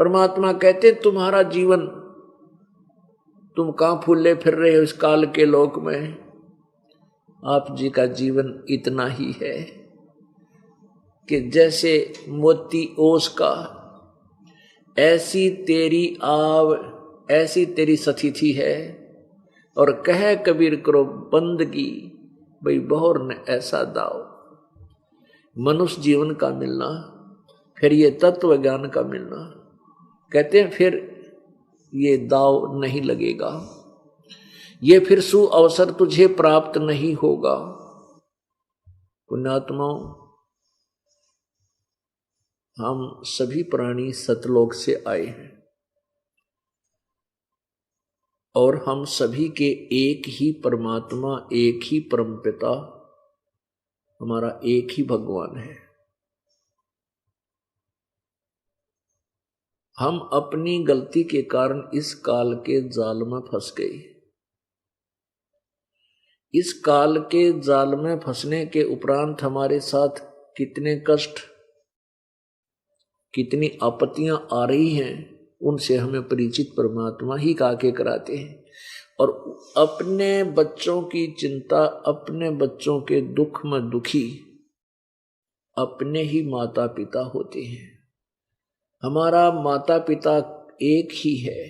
परमात्मा कहते तुम्हारा जीवन, तुम कहां फूले फिर रहे हो इस काल के लोक में, आप जी का जीवन इतना ही है कि जैसे मोती ओस का, ऐसी तेरी आव, ऐसी तेरी सतिथि है। और कह कबीर करो बंदगी, भाई बहुर न ऐसा दाव। मनुष्य जीवन का मिलना, फिर ये तत्व ज्ञान का मिलना, कहते हैं फिर ये दाव नहीं लगेगा, ये फिर सु अवसर तुझे प्राप्त नहीं होगा। पुण्यात्माओं, हम सभी प्राणी सतलोक से आए हैं और हम सभी के एक ही परमात्मा, एक ही परमपिता, हमारा एक ही भगवान है। हम अपनी गलती के कारण इस काल के जाल में फंस गए। इस काल के जाल में फंसने के उपरांत हमारे साथ कितने कष्ट, कितनी आपत्तियां आ रही हैं, उनसे हमें परिचित परमात्मा ही काके कराते हैं। और अपने बच्चों की चिंता, अपने बच्चों के दुख में दुखी अपने ही माता पिता होते हैं। हमारा माता पिता एक ही है।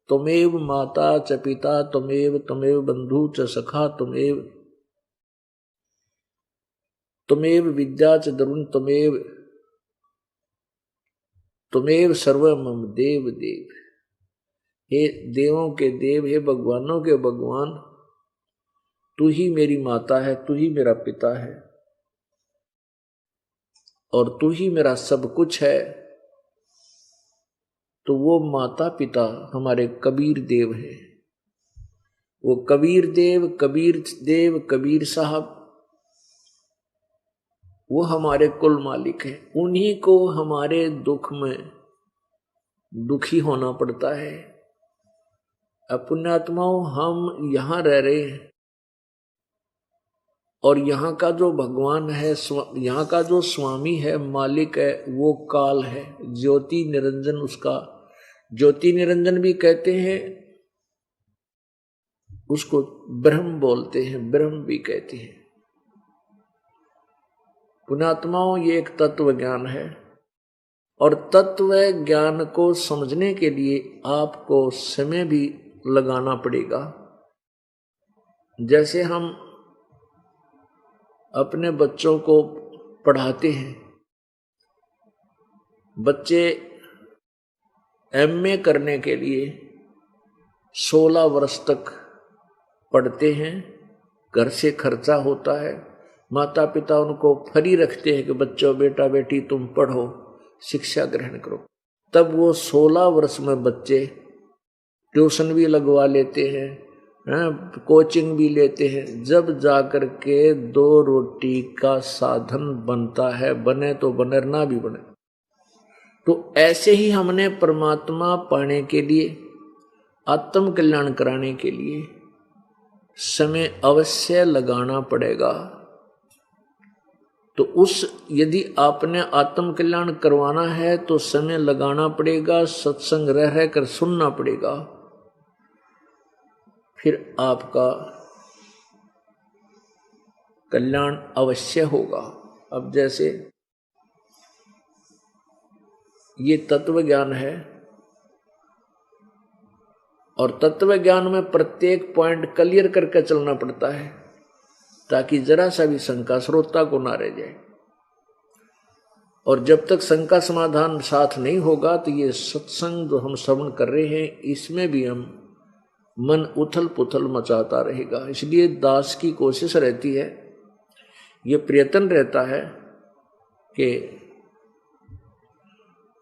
त्वमेव माता च पिता त्वमेव, त्वमेव बंधु च सखा त्वमेव, त्वमेव विद्या च द्रविण त्वमेव, त्वमेव सर्वं मम देव देव। हे देवों के देव, हे भगवानों के भगवान, तू ही मेरी माता है, तू ही मेरा पिता है और तू ही मेरा सब कुछ है। तो वो माता पिता हमारे कबीर देव है। वो कबीर देव, कबीर साहब, वो हमारे कुल मालिक है। उन्हीं को हमारे दुख में दुखी होना पड़ता है। पुण्यात्माओं, हम यहां रह रहे हैं और यहाँ का जो भगवान है, यहाँ का जो स्वामी है, मालिक है, वो काल है, ज्योति निरंजन। उसका ज्योति निरंजन भी कहते हैं, उसको ब्रह्म बोलते हैं, ब्रह्म भी कहते हैं। पुण्यात्माओं, ये एक तत्व ज्ञान है और तत्व ज्ञान को समझने के लिए आपको समय भी लगाना पड़ेगा। जैसे हम अपने बच्चों को पढ़ाते हैं, बच्चे एमए करने के लिए 16 वर्ष तक पढ़ते हैं, घर से खर्चा होता है, माता पिता उनको फ्री रखते हैं कि बच्चों, बेटा बेटी तुम पढ़ो, शिक्षा ग्रहण करो। तब वो 16 वर्ष में बच्चे ट्यूशन भी लगवा लेते हैं, कोचिंग भी लेते हैं, जब जाकर के 2 रोटी का साधन बनता है, बने तो बने, ना भी बने। तो ऐसे ही हमने परमात्मा पाने के लिए, आत्म कल्याण कराने के लिए समय अवश्य लगाना पड़ेगा। तो यदि आपने आत्म कल्याण करवाना है तो समय लगाना पड़ेगा, सत्संग रह कर सुनना पड़ेगा, फिर आपका कल्याण अवश्य होगा। अब जैसे ये तत्व ज्ञान है और तत्व ज्ञान में प्रत्येक पॉइंट क्लियर करके चलना पड़ता है ताकि जरा सा भी शंका श्रोता को ना रह जाए। और जब तक शंका समाधान साथ नहीं होगा तो ये सत्संग जो हम श्रवण कर रहे हैं, इसमें भी हम मन उथल पुथल मचाता रहेगा। इसलिए दास की कोशिश रहती है, ये प्रयत्न रहता है कि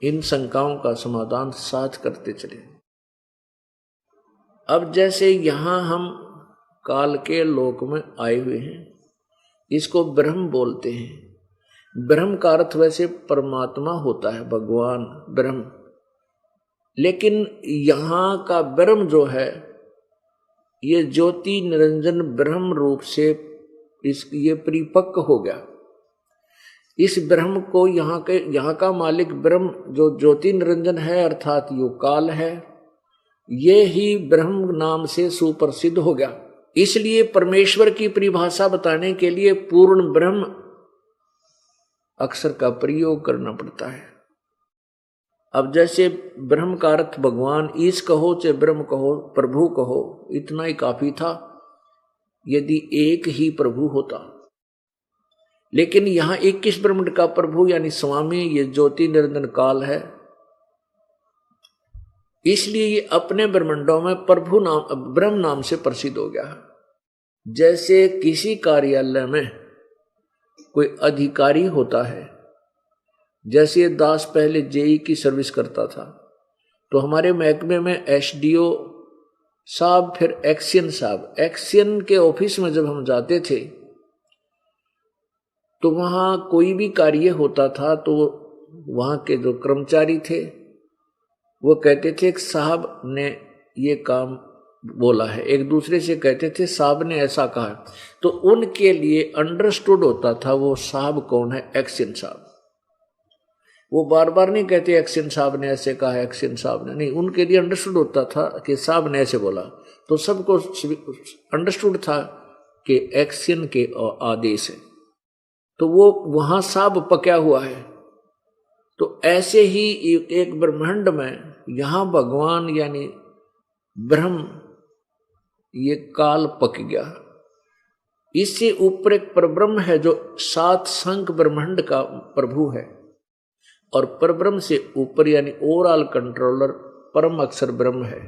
इन शंकाओं का समाधान साथ करते चले। अब जैसे यहां हम काल के लोक में आए हुए हैं, इसको ब्रह्म बोलते हैं। ब्रह्म का अर्थ वैसे परमात्मा होता है, भगवान ब्रह्म। लेकिन यहां का ब्रह्म जो है, ये ज्योति निरंजन ब्रह्म रूप से ये परिपक्व हो गया। इस ब्रह्म को यहाँ का मालिक ब्रह्म जो ज्योति निरंजन है अर्थात यो काल है, ये ही ब्रह्म नाम से सुप्रसिद्ध हो गया। इसलिए परमेश्वर की परिभाषा बताने के लिए पूर्ण ब्रह्म अक्षर का प्रयोग करना पड़ता है। अब जैसे ब्रह्म का अर्थ भगवान, ईश कहो चाहे ब्रह्म कहो, प्रभु कहो, इतना ही काफी था यदि एक ही प्रभु होता। लेकिन यहां 21 ब्रह्मांड का प्रभु यानी स्वामी, ये ज्योति निरंजन काल है, इसलिए ये अपने ब्रह्मांडों में प्रभु नाम, ब्रह्म नाम से प्रसिद्ध हो गया। जैसे किसी कार्यालय में कोई अधिकारी होता है, जैसे दास पहले जेई की सर्विस करता था, तो हमारे महकमे में एसडीओ साहब, फिर एक्शन साहब, एक्शन के ऑफिस में जब हम जाते थे तो वहां कोई भी कार्य होता था तो वहां के जो कर्मचारी थे वो कहते थे कि साहब ने ये काम बोला है, एक दूसरे से कहते थे साहब ने ऐसा कहा, तो उनके लिए अंडरस्टूड होता था वो साहब कौन है, एक्शन साहब। वो बार बार नहीं कहते एक्शन साहब ने ऐसे कहा, एक्शन साहब ने, नहीं, उनके लिए अंडरस्टूड होता था कि साहब ने ऐसे बोला, तो सबको अंडरस्टूड था कि एक्शन के आदेश है, तो वो वहां साहब पका हुआ है। तो ऐसे ही एक ब्रह्मांड में यहां भगवान यानी ब्रह्म, ये काल पक गया। इससे ऊपर एक परब्रह्म है जो 7 संख ब्रह्मांड का प्रभु है, और परब्रह्म से ऊपर यानी ओवरऑल कंट्रोलर परम अक्षर ब्रह्म है।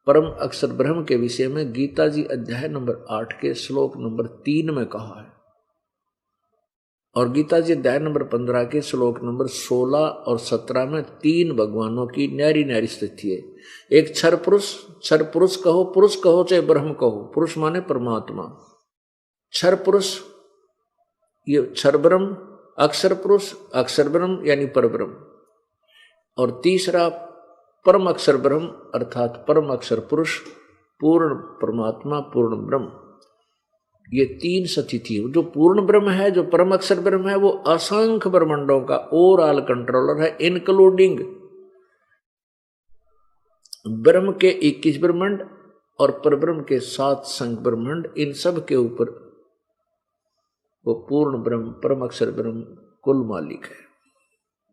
परम अक्षर ब्रह्म के विषय में गीता जी अध्याय नंबर 8 के श्लोक नंबर 3 में कहा है, और गीता जी अध्याय नंबर 15 के श्लोक नंबर 16 और 17 में 3 भगवानों की न्यारी न्यारी स्थिति है। एक क्षर पुरुष कहो, पुरुष कहो चाहे ब्रह्म कहो, पुरुष माने परमात्मा, क्षर पुरुष ये क्षर ब्रह्म, अक्षर पुरुष अक्षर ब्रह्म यानी परब्रह्म, और तीसरा परम अक्षर ब्रह्म अर्थात परम अक्षर पुरुष, पूर्ण परमात्मा, पूर्ण ब्रह्म। ये 3 स्थिति, जो पूर्ण ब्रह्म है, जो परम अक्षर ब्रह्म है, वो असंख्य ब्रह्मांडों का ओवरऑल कंट्रोलर है, इंक्लूडिंग ब्रह्म के 21 ब्रह्मांड और परब्रह्म के 7 संख्य ब्रह्मांड, इन सब के ऊपर वो पूर्ण ब्रह्म, परम अक्षर ब्रह्म कुल मालिक है।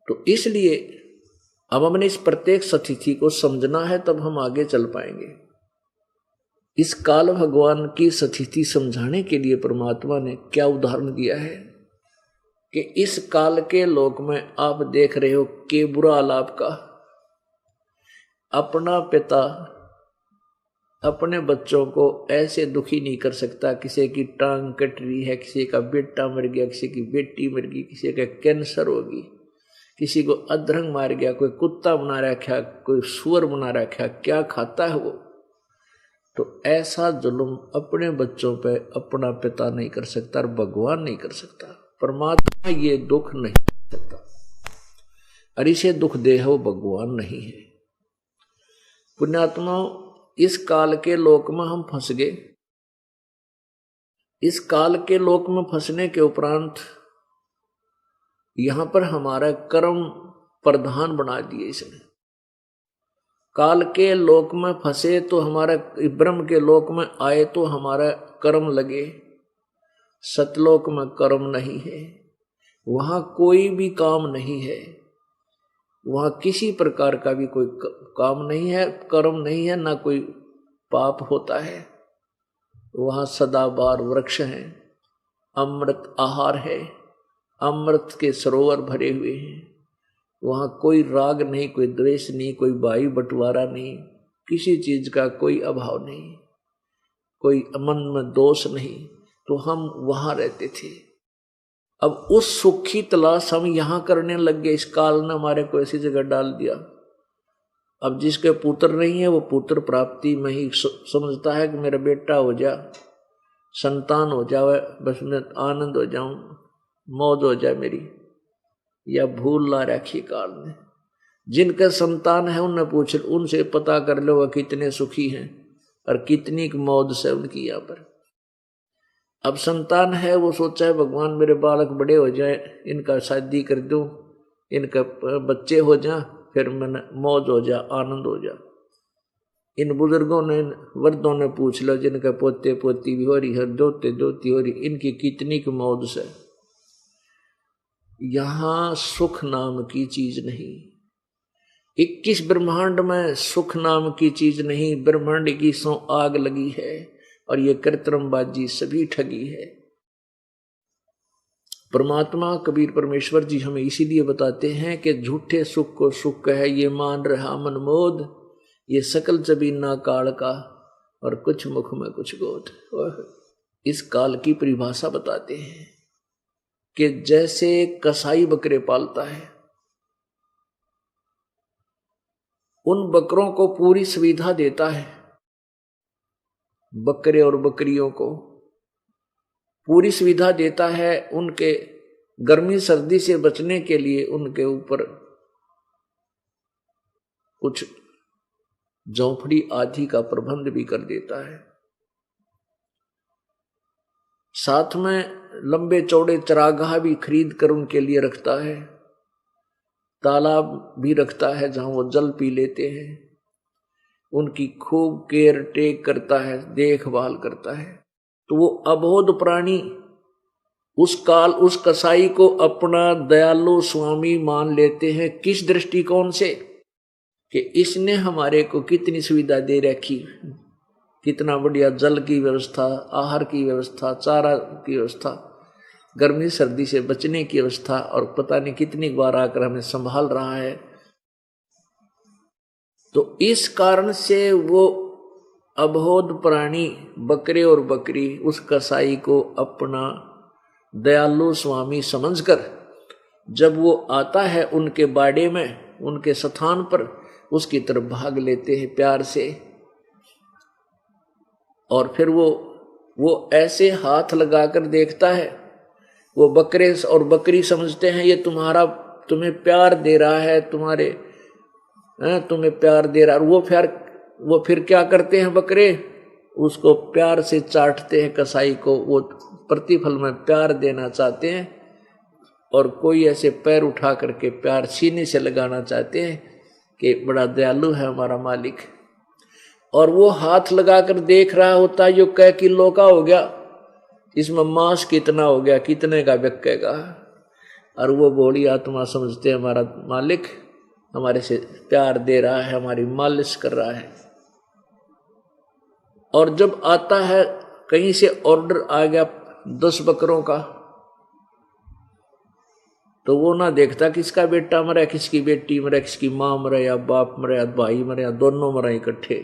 तो इसलिए अब हमने इस प्रत्येक स्थिति को समझना है, तब हम आगे चल पाएंगे। इस काल भगवान की स्थिति समझाने के लिए परमात्मा ने क्या उदाहरण दिया है कि इस काल के लोक में आप देख रहे हो कि बुरा हाल आपका, अपना पिता अपने बच्चों को ऐसे दुखी नहीं कर सकता, किसी की टांग कट रही है, किसी का बेटा मर गया, किसी की बेटी मर गई, किसी का कैंसर होगी, किसी को अधरंग मार गया, कोई कुत्ता बना रखा, कोई सुअर बना रखा, क्या खाता है वो। तो ऐसा जुल्म अपने बच्चों पे अपना पिता नहीं कर सकता और भगवान नहीं कर सकता, परमात्मा ये दुख नहीं कर सकता, और इसे दुख दे वो भगवान नहीं है। पुण्यात्मा, इस काल के लोक में हम फंस गए। इस काल के लोक में फंसने के उपरांत यहां पर हमारा कर्म प्रधान बना दिए इसने। काल के लोक में फंसे तो हमारा, ब्रह्म के लोक में आए तो हमारा कर्म लगे। सतलोक में कर्म नहीं है, वहां कोई भी काम नहीं है, वहां किसी प्रकार का भी कोई काम नहीं है, कर्म नहीं है, ना कोई पाप होता है। वहां सदाबहार वृक्ष हैं, अमृत आहार है, अमृत के सरोवर भरे हुए हैं। वहां कोई राग नहीं, कोई द्वेष नहीं, कोई भाई बंटवारा नहीं, किसी चीज का कोई अभाव नहीं, कोई मन में दोष नहीं। तो हम वहां रहते थे। अब उस सुख की तलाश हम यहां करने लग गए। इस काल ने हमारे को ऐसी जगह डाल दिया। अब जिसके पुत्र नहीं है वो पुत्र प्राप्ति में ही समझता है कि मेरा बेटा हो जा, संतान हो जाए, बस मैं आनंद हो जाऊं, मौज हो जाए मेरी। या भूल ला रखी काल ने। जिनका संतान है उन्हें पूछ, उनसे पता कर लो वह कितने सुखी हैं और कितनी मौज से उनकी यहाँ पर। अब संतान है, वो सोचा है भगवान मेरे बालक बड़े हो जाए, इनका शादी कर दूं, इनका बच्चे हो जा, फिर मैंने मौज हो जा, आनंद हो जा। इन बुजुर्गों ने, वृद्धों ने पूछ लो, जिनके पोते पोती भी हो रही है, दोते दोती हो रही, इनकी कितनी की मौज से। यहां सुख नाम की चीज नहीं, 21 ब्रह्मांड में सुख नाम की चीज नहीं। ब्रह्मांड की सो आग लगी है, और ये कृत्रिमबाजी सभी ठगी है। परमात्मा कबीर परमेश्वर जी हमें इसीलिए बताते हैं कि झूठे सुख को सुख है, ये मान रहा मनमोद, ये सकल जबीना काल का, और कुछ मुख में कुछ गोद। इस काल की परिभाषा बताते हैं कि जैसे कसाई बकरे पालता है, उन बकरों को पूरी सुविधा देता है, बकरे और बकरियों को पूरी सुविधा देता है, उनके गर्मी सर्दी से बचने के लिए उनके ऊपर कुछ झोंपड़ी आदि का प्रबंध भी कर देता है। साथ में लंबे चौड़े चरागाह भी खरीद कर उनके लिए रखता है, तालाब भी रखता है जहां वो जल पी लेते हैं, उनकी खूब केयर टेक करता है, देखभाल करता है। तो वो अबोध प्राणी उस काल उस कसाई को अपना दयालु स्वामी मान लेते हैं। किस दृष्टिकोण से? कि इसने हमारे को कितनी सुविधा दे रखी, कितना बढ़िया जल की व्यवस्था, आहार की व्यवस्था, चारा की व्यवस्था, गर्मी सर्दी से बचने की व्यवस्था, और पता नहीं कितनी बार आकर हमें संभाल रहा है। तो इस कारण से वो अबोध प्राणी बकरे और बकरी उस कसाई को अपना दयालु स्वामी समझकर जब वो आता है उनके बाड़े में, उनके स्थान पर, उसकी तरफ भाग लेते हैं प्यार से। और फिर वो ऐसे हाथ लगाकर देखता है, वो बकरे और बकरी समझते हैं ये तुम्हें प्यार दे रहा है, तुम्हें प्यार दे रहा है। वो फिर क्या करते हैं बकरे, उसको प्यार से चाटते हैं कसाई को, वो प्रतिफल में प्यार देना चाहते हैं। और कोई ऐसे पैर उठा करके प्यार सीने से लगाना चाहते हैं कि बड़ा दयालु है हमारा मालिक। और वो हाथ लगाकर देख रहा होता है, यो कै किलो का हो गया, इसमें मांस कितना हो गया, कितने का बिकेगा। और वो बूढ़ी आत्मा समझते हैं हमारा मालिक हमारे से प्यार दे रहा है, हमारी मालिश कर रहा है। और जब आता है कहीं से ऑर्डर आ गया 10 बकरों का, तो वो ना देखता किसका बेटा मरा, किसकी बेटी मरा, किसकी माँ मरा, या बाप मरा, या भाई मरा, या दोनों मरा इकट्ठे।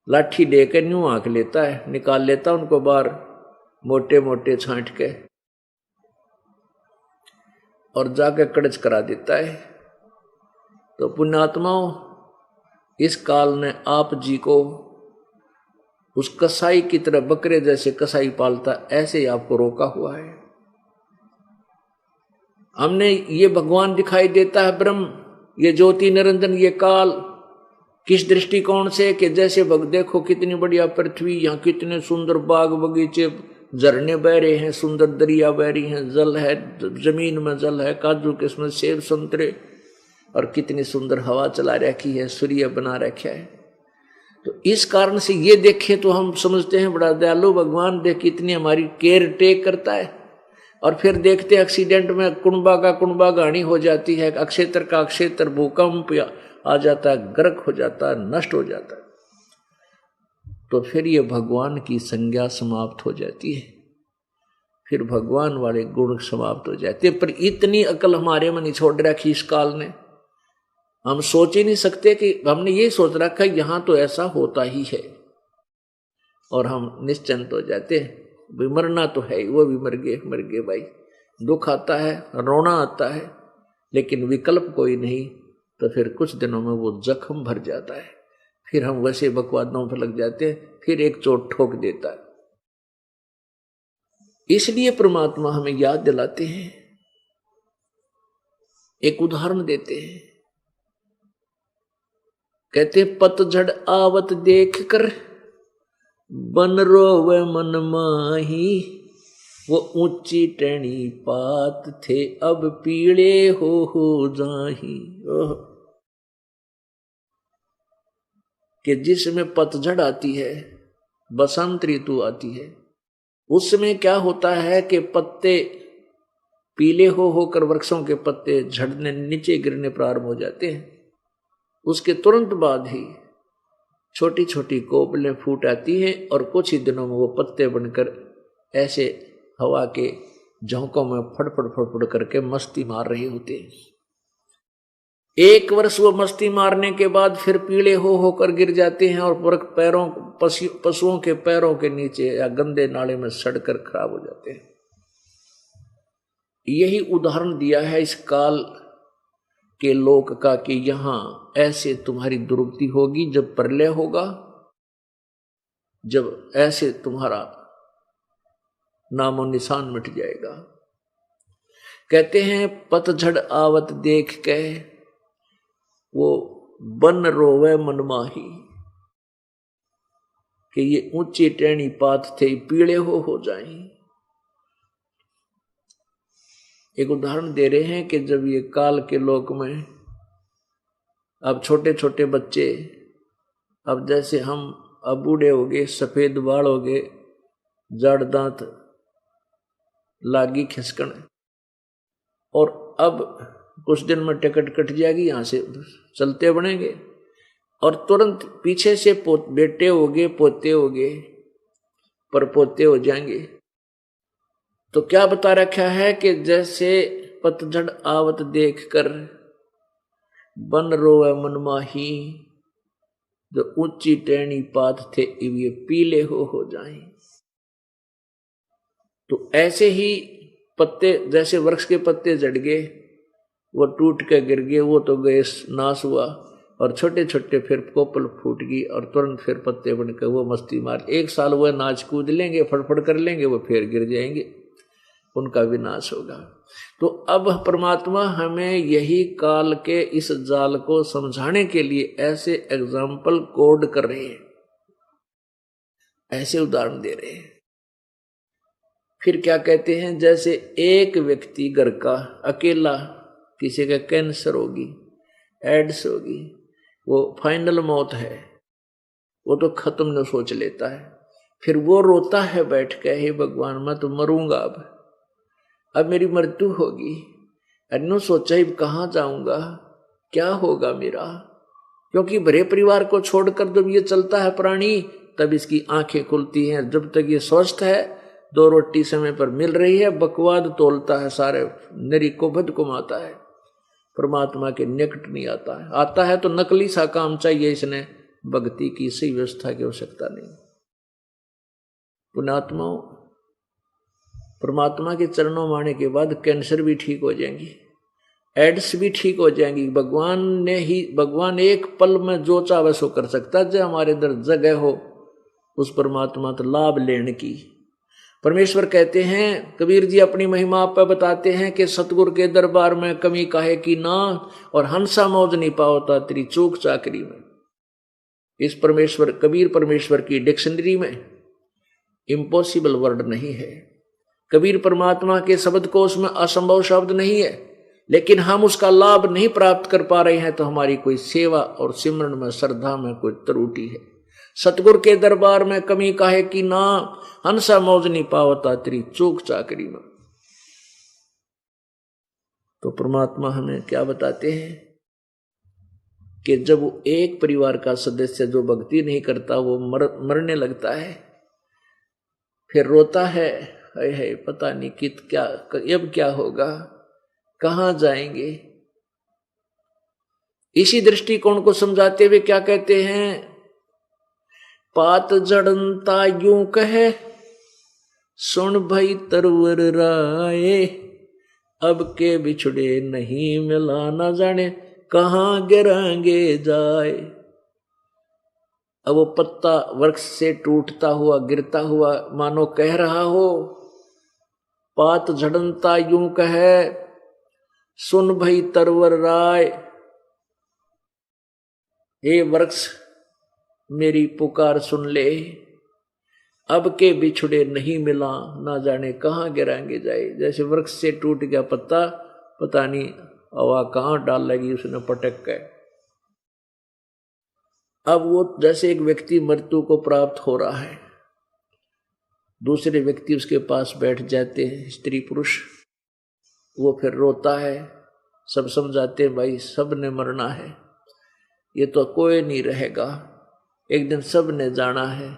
लाठी लेकर न्यू आंक लेता है, निकाल लेता उनको बाहर मोटे मोटे छांट के, और जाके कड़च करा देता है। तो पुण्यात्माओं, इस काल ने आप जी को उस कसाई की तरह, बकरे जैसे कसाई पालता, ऐसे ही आपको रोका हुआ है। हमने ये भगवान दिखाई देता है ब्रह्म, ये ज्योति निरंजन, ये काल, किस दृष्टिकोण से? कि जैसे देखो कितनी बढ़िया पृथ्वी, यहाँ कितने सुंदर बाग बगीचे, झरने बह रहे हैं, सुंदर दरिया बह रही हैं, जल है, जमीन में जल है, काजू किस्म, सेब संतरे, और कितनी सुंदर हवा चला रखी है, सूर्य बना रखा है। तो इस कारण से ये देखे तो हम समझते हैं बड़ा दयालु भगवान, देख कितनी हमारी केयर टेक करता है। और फिर देखते हैं एक्सीडेंट में कुंबा का कुंबा गाड़ी हो जाती है, अक्षेत्र का अक्षेत्र, भूकंप आ जाता है, गर्क हो जाता है, नष्ट हो जाता है। तो फिर ये भगवान की संज्ञा समाप्त हो जाती है, फिर भगवान वाले गुण समाप्त हो जाते हैं। पर इतनी अकल हमारे में नहीं छोड़ रखी इस काल ने, हम सोच ही नहीं सकते कि हमने ये सोच रखा है यहाँ तो ऐसा होता ही है, और हम निश्चिंत हो जाते हैं, मरना तो है, वो भी मर गए भाई। दुख आता है, रोना आता है, लेकिन विकल्प कोई नहीं। तो फिर कुछ दिनों में वो जख्म भर जाता है, फिर हम वैसे बकवादों पर लग जाते हैं, फिर एक चोट ठोक देता है। इसलिए परमात्मा हमें याद दिलाते हैं, एक उदाहरण देते हैं, कहते पतझड़ आवत देख कर बन रोवे मन माही, वो ऊंची टहनी पात थे अब पीले हो जाही। कि जिसमें पतझड़ आती है, बसंत ऋतु आती है, उसमें क्या होता है कि पत्ते पीले होकर वृक्षों के पत्ते झड़ने नीचे गिरने प्रारंभ हो जाते हैं। उसके तुरंत बाद ही छोटी छोटी कोपलें फूट आती हैं और कुछ ही दिनों में वो पत्ते बनकर ऐसे हवा के झोंकों में फड़फड़ फड़फड़ करके मस्ती मार रहे होते हैं। एक वर्ष वो मस्ती मारने के बाद फिर पीले होकर गिर जाते हैं और पैरों पशुओं के पैरों के नीचे या गंदे नाले में सड़कर खराब हो जाते हैं। यही उदाहरण दिया है इस काल के लोक का कि यहां ऐसे तुम्हारी दुर्गति होगी जब प्रलय होगा, जब ऐसे तुम्हारा नामो निशान मिट जाएगा। कहते हैं पतझड़ आवत देख के वो बन रोवे मनमाही, कि ये ऊंची टहनी पात थे पीले हो जाएं। एक उदाहरण दे रहे हैं कि जब ये काल के लोक में अब छोटे छोटे बच्चे, अब जैसे हम अब बूढ़े हो गए, सफेद बाल हो गए, जड़ दांत लागी खिसकन, और अब कुछ दिन में टिकट कट जाएगी, यहां से चलते बनेंगे और तुरंत पीछे से बेटे हो गए, पोते हो गए, परपोते हो जाएंगे। तो क्या बता रखा है कि जैसे पतझड़ आवत देखकर बन रोवे मनमाही, जो ऊंची टहनी पात थे ये पीले हो जाएं। तो ऐसे ही पत्ते, जैसे वृक्ष के पत्ते झड़ गए, वो टूट के गिर गए, वो तो गए नाश हुआ, और छोटे छोटे फिर कोपल फूट गई और तुरंत फिर पत्ते बनकर वो मस्ती मार, एक साल वो नाच कूद लेंगे, फड़फड़ कर लेंगे, वो फिर गिर जाएंगे, उनका विनाश होगा। तो अब परमात्मा हमें यही काल के इस जाल को समझाने के लिए ऐसे एग्जाम्पल कोड कर रहे हैं, ऐसे उदाहरण दे रहे हैं। फिर क्या कहते हैं, जैसे एक व्यक्ति घर का अकेला, किसी का कैंसर होगी, एड्स होगी, वो फाइनल मौत है, वो तो खत्म न सोच लेता है, फिर वो रोता है बैठ के, हे भगवान मैं तो मरूंगा, अब मेरी मृत्यु होगी, अनु सोचा ही कहाँ जाऊंगा, क्या होगा मेरा, क्योंकि भरे परिवार को छोड़कर जब ये चलता है प्राणी, तब इसकी आंखें खुलती हैं। जब तक ये स्वस्थ है, दो रोटी समय पर मिल रही है, बकवाद तोलता है, सारे नरी को बद कुमाता है, परमात्मा के निकट नहीं आता है। आता है तो नकली सा काम चाहिए, इसने भक्ति की सही व्यवस्था की आवश्यकता नहीं। पुण्यात्माओं, परमात्मा के चरणों में आने के बाद कैंसर भी ठीक हो जाएंगी, एड्स भी ठीक हो जाएंगी। भगवान एक पल में जो चाहे सो कर सकता है, जो हमारे अंदर जगह हो उस परमात्मा तो लाभ लेने की। परमेश्वर कहते हैं, कबीर जी अपनी महिमा पर बताते हैं कि सतगुरु के दरबार में कमी काहे की ना, और हंसा मौज नहीं पाओता तेरी चूक चाकरी में। इस परमेश्वर, कबीर परमेश्वर की डिक्शनरी में इम्पॉसिबल वर्ड नहीं है, कबीर परमात्मा के शब्द कोश में असंभव शब्द नहीं है, लेकिन हम उसका लाभ नहीं प्राप्त कर पा रहे हैं, तो हमारी कोई सेवा और सिमरन में, श्रद्धा में कोई त्रुटि है। सतगुरु के दरबार में कमी काहे की ना, हंसा मौज नहीं पावता तेरी चूक चाकरी में। तो परमात्मा हमें क्या बताते हैं कि जब वो एक परिवार का सदस्य जो भक्ति नहीं करता, वो मरने लगता है, फिर रोता है पता नहीं क्या अब क्या होगा, कहां जाएंगे। इसी दृष्टिकोण को समझाते हुए क्या कहते हैं, पात जड़नता यूं कहे सुन भई तरवर राय, अब के बिछड़े नहीं मिला न जाने कहां गिरांगे जाए। अब वो पत्ता वृक्ष से टूटता हुआ, गिरता हुआ मानो कह रहा हो, पात झड़नता यूं कहे सुन भई तरवर राय, हे वृक्ष मेरी पुकार सुन ले, अब के बिछुड़े नहीं मिला, ना जाने कहाँ गिराएंगे जाए। जैसे वृक्ष से टूट गया पत्ता, पता नहीं हवा कहाँ डाल लगी उसने पटक गए। अब वो जैसे एक व्यक्ति मृत्यु को प्राप्त हो रहा है, दूसरे व्यक्ति उसके पास बैठ जाते हैं, स्त्री पुरुष, वो फिर रोता है, सब समझाते हैं भाई सब ने मरना है, ये तो कोई नहीं रहेगा, एक दिन सब ने जाना है,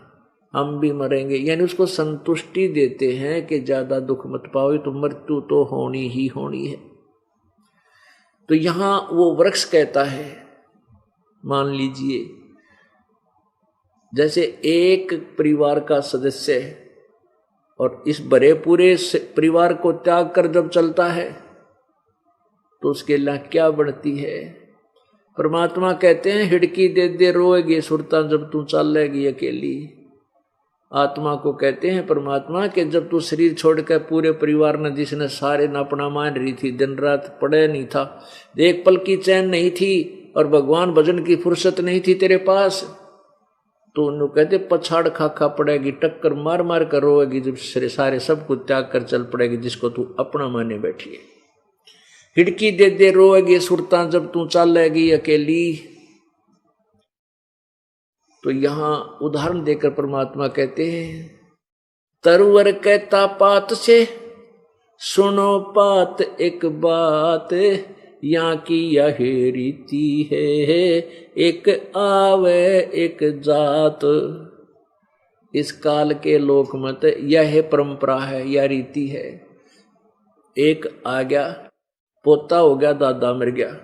हम भी मरेंगे। यानी उसको संतुष्टि देते हैं कि ज्यादा दुख मत पाओ, तो मृत्यु तो होनी ही होनी है। तो यहां वो वृक्ष कहता है, मान लीजिए जैसे एक परिवार का सदस्य है और इस बड़े पूरे परिवार को त्याग कर जब चलता है तो उसके लिए क्या बढ़ती है। परमात्मा कहते हैं हिड़की दे दे रोएगी सुरता जब तू चलेगी अकेली। आत्मा को कहते हैं परमात्मा कि जब तू शरीर छोड़कर पूरे परिवार ने, जिसने सारे न अपना मान रही थी, दिन रात पड़े नहीं था, एक पल की चैन नहीं थी और भगवान भजन की फुर्सत नहीं थी तेरे पास, तो उन्होंने कहते पछाड़ खा पड़ेगी, टक्कर मार मार कर रोएगी जब सारे सब कुछ त्याग कर चल पड़ेगी जिसको तू अपना माने बैठी है। हिड़की दे दे रोएगी सुरता जब तू चलेगी अकेली। तो यहां उदाहरण देकर परमात्मा कहते हैं तरुवर कहता पात से, सुनो पात एक बात, यहाँ की यह रीति है, एक आवे एक जात। इस काल के लोक मत यह परंपरा है, यह रीति है। एक आ गया, पोता हो गया, दादा मर गया,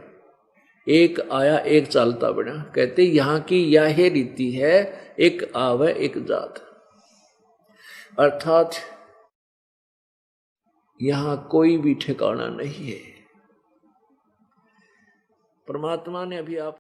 एक आया एक चालता बना। कहते यहाँ की यह रीति है, एक आवे एक जात। अर्थात यहां कोई भी ठिकाना नहीं है। परमात्मा ने अभी आप